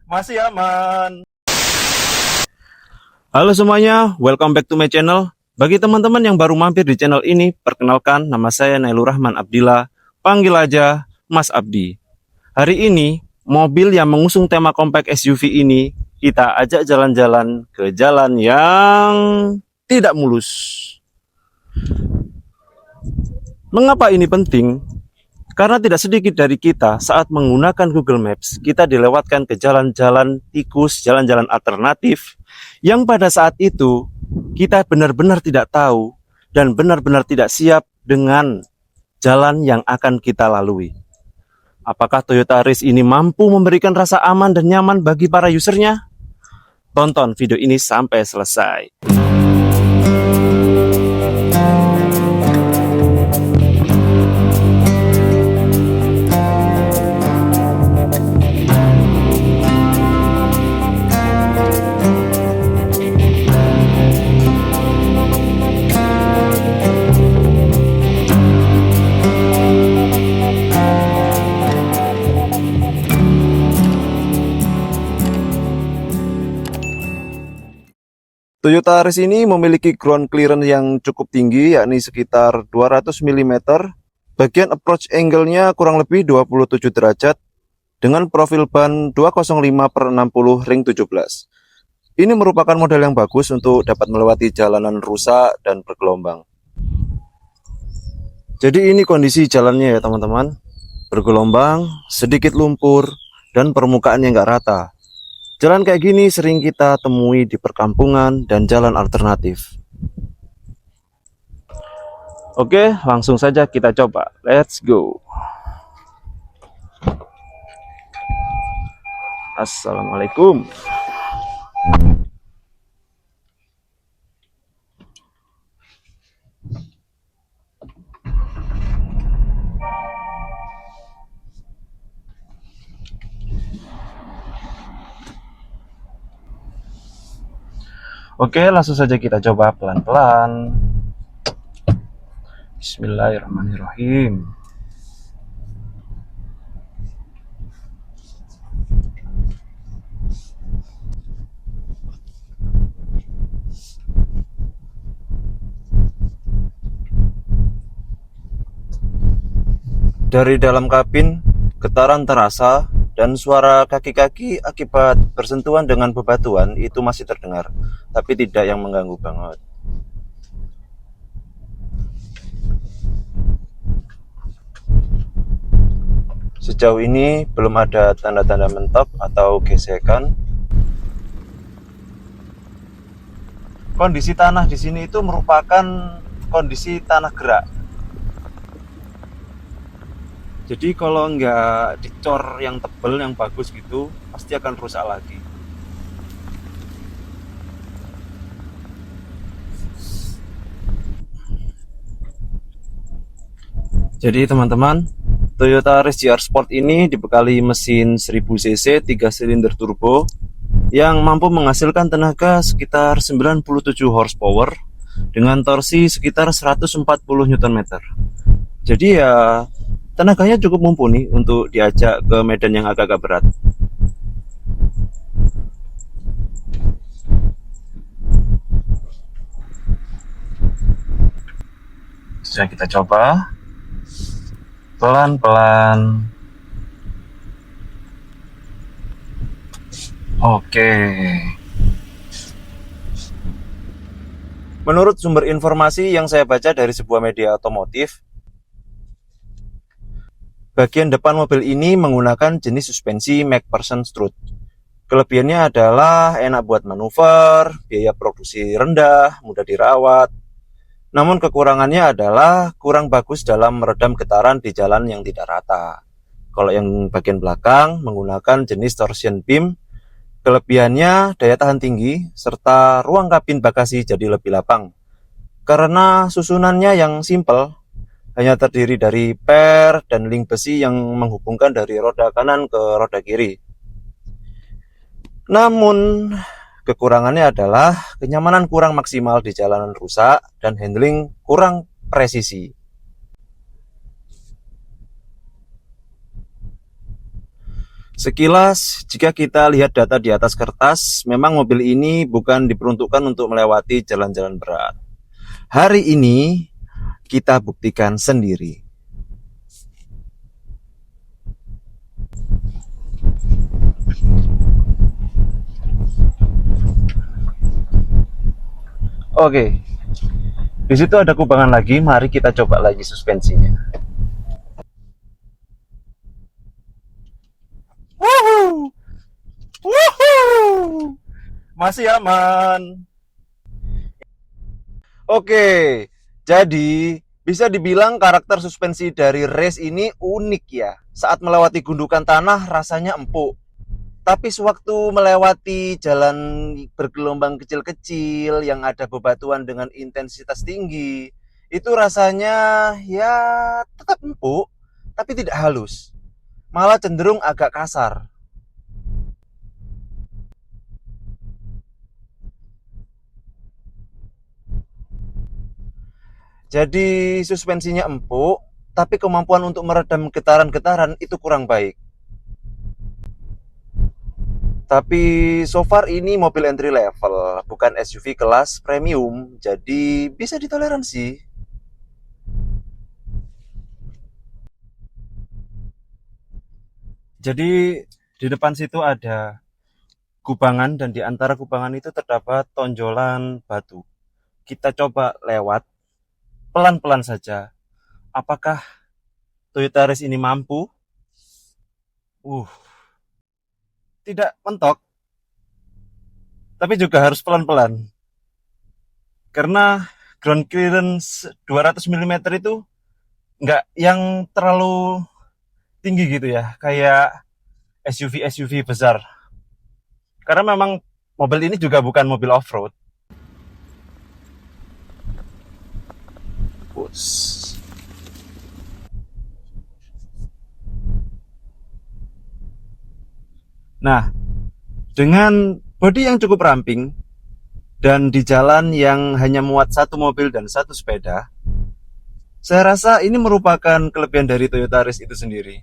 Masih aman. Halo semuanya, welcome back to my channel. Bagi teman-teman yang baru mampir di channel ini, perkenalkan nama saya Nailur Rahman Abdillah, panggil aja Mas Abdi. Hari ini, mobil yang mengusung tema compact SUV ini, kita ajak jalan-jalan ke jalan yang tidak mulus. Mengapa ini penting? Karena tidak sedikit dari kita saat menggunakan Google Maps, kita dilewatkan ke jalan-jalan tikus, jalan-jalan alternatif, yang pada saat itu kita benar-benar tidak tahu dan benar-benar tidak siap dengan jalan yang akan kita lalui. Apakah Toyota Yaris ini mampu memberikan rasa aman dan nyaman bagi para usernya? Tonton video ini sampai selesai. Toyota Yaris ini memiliki ground clearance yang cukup tinggi, yakni sekitar 200 mm. Bagian approach angle-nya kurang lebih 27 derajat dengan profil ban 205/60 ring 17. Ini merupakan model yang bagus untuk dapat melewati jalanan rusak dan bergelombang. Jadi ini kondisi jalannya ya teman-teman. Bergelombang, sedikit lumpur, dan permukaannya nggak rata. Jalan kayak gini sering kita temui di perkampungan dan jalan alternatif. Oke, langsung saja kita coba. Let's go. Assalamualaikum. Oke, langsung saja kita coba pelan-pelan. Bismillahirrahmanirrahim. Dari dalam kabin, getaran terasa dan suara kaki-kaki akibat bersentuhan dengan bebatuan itu masih terdengar, tapi tidak yang mengganggu banget. Sejauh ini belum ada tanda-tanda mentok atau gesekan. Kondisi tanah di sini itu merupakan kondisi tanah gerak. Jadi kalau nggak dicor yang tebal, yang bagus gitu, pasti akan rusak lagi. Jadi teman-teman, Toyota Yaris GR Sport ini dibekali mesin 1000 cc 3 silinder turbo yang mampu menghasilkan tenaga sekitar 97 horsepower dengan torsi sekitar 140 Nm. Jadi ya tenaganya cukup mumpuni untuk diajak ke medan yang agak-agak berat. Sudah kita coba pelan-pelan. Oke. Menurut sumber informasi yang saya baca dari sebuah media otomotif, bagian depan mobil ini menggunakan jenis suspensi MacPherson strut. Kelebihannya adalah enak buat manuver, biaya produksi rendah, mudah dirawat. Namun kekurangannya adalah kurang bagus dalam meredam getaran di jalan yang tidak rata. Kalau yang bagian belakang menggunakan jenis torsion beam, kelebihannya daya tahan tinggi serta ruang kabin bagasi jadi lebih lapang. Karena susunannya yang simple, hanya terdiri dari per dan link besi yang menghubungkan dari roda kanan ke roda kiri. Namun kekurangannya adalah kenyamanan kurang maksimal di jalanan rusak dan handling kurang presisi. Sekilas, jika kita lihat data di atas kertas, memang mobil ini bukan diperuntukkan untuk melewati jalan-jalan berat. Hari ini, kita buktikan sendiri. Oke, di situ ada kubangan lagi, mari kita coba lagi suspensinya. Woohoo! Woohoo! Masih aman. Oke, jadi bisa dibilang karakter suspensi dari race ini unik ya. Saat melewati gundukan tanah rasanya empuk. Tapi sewaktu melewati jalan bergelombang kecil-kecil yang ada bebatuan dengan intensitas tinggi, itu rasanya ya tetap empuk, tapi tidak halus. Malah cenderung agak kasar. Jadi suspensinya empuk, tapi kemampuan untuk meredam getaran-getaran itu kurang baik. Tapi so far ini mobil entry level, bukan SUV kelas premium, jadi bisa ditoleransi. Jadi di depan situ ada kubangan dan di antara kubangan itu terdapat tonjolan batu. Kita coba lewat pelan-pelan saja. Apakah Toyota Yaris ini mampu? Uh, Tidak mentok, tapi juga harus pelan-pelan. Karena ground clearance 200 mm itu nggak yang terlalu tinggi gitu ya, kayak SUV-SUV besar. Karena memang mobil ini juga bukan mobil off-road. Nah, dengan bodi yang cukup ramping dan di jalan yang hanya muat satu mobil dan satu sepeda, saya rasa ini merupakan kelebihan dari Toyota Yaris itu sendiri.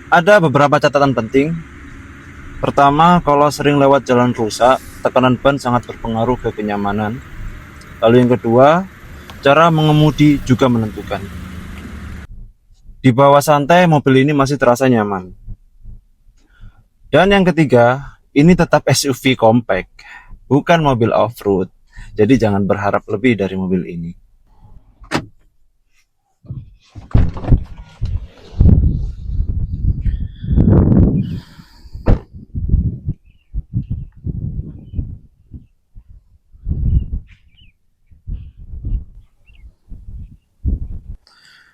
Ada beberapa catatan penting. Pertama, kalau sering lewat jalan rusak, tekanan ban sangat berpengaruh ke kenyamanan. Lalu yang kedua, cara mengemudi juga menentukan. Di bawah santai, mobil ini masih terasa nyaman. Dan yang ketiga, ini tetap SUV compact, bukan mobil off-road. Jadi jangan berharap lebih dari mobil ini.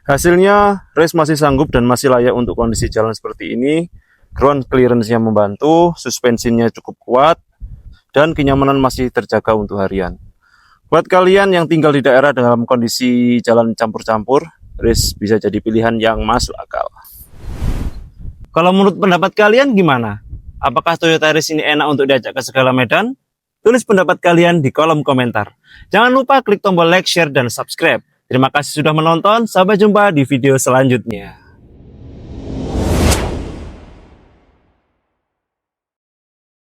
Hasilnya, race masih sanggup dan masih layak untuk kondisi jalan seperti ini. Ground clearance-nya membantu, suspensinya cukup kuat, dan kenyamanan masih terjaga untuk harian. Buat kalian yang tinggal di daerah dalam kondisi jalan campur-campur, race bisa jadi pilihan yang masuk akal. Kalau menurut pendapat kalian gimana? Apakah Toyota Yaris ini enak untuk diajak ke segala medan? Tulis pendapat kalian di kolom komentar. Jangan lupa klik tombol like, share, dan subscribe. Terima kasih sudah menonton, sampai jumpa di video selanjutnya.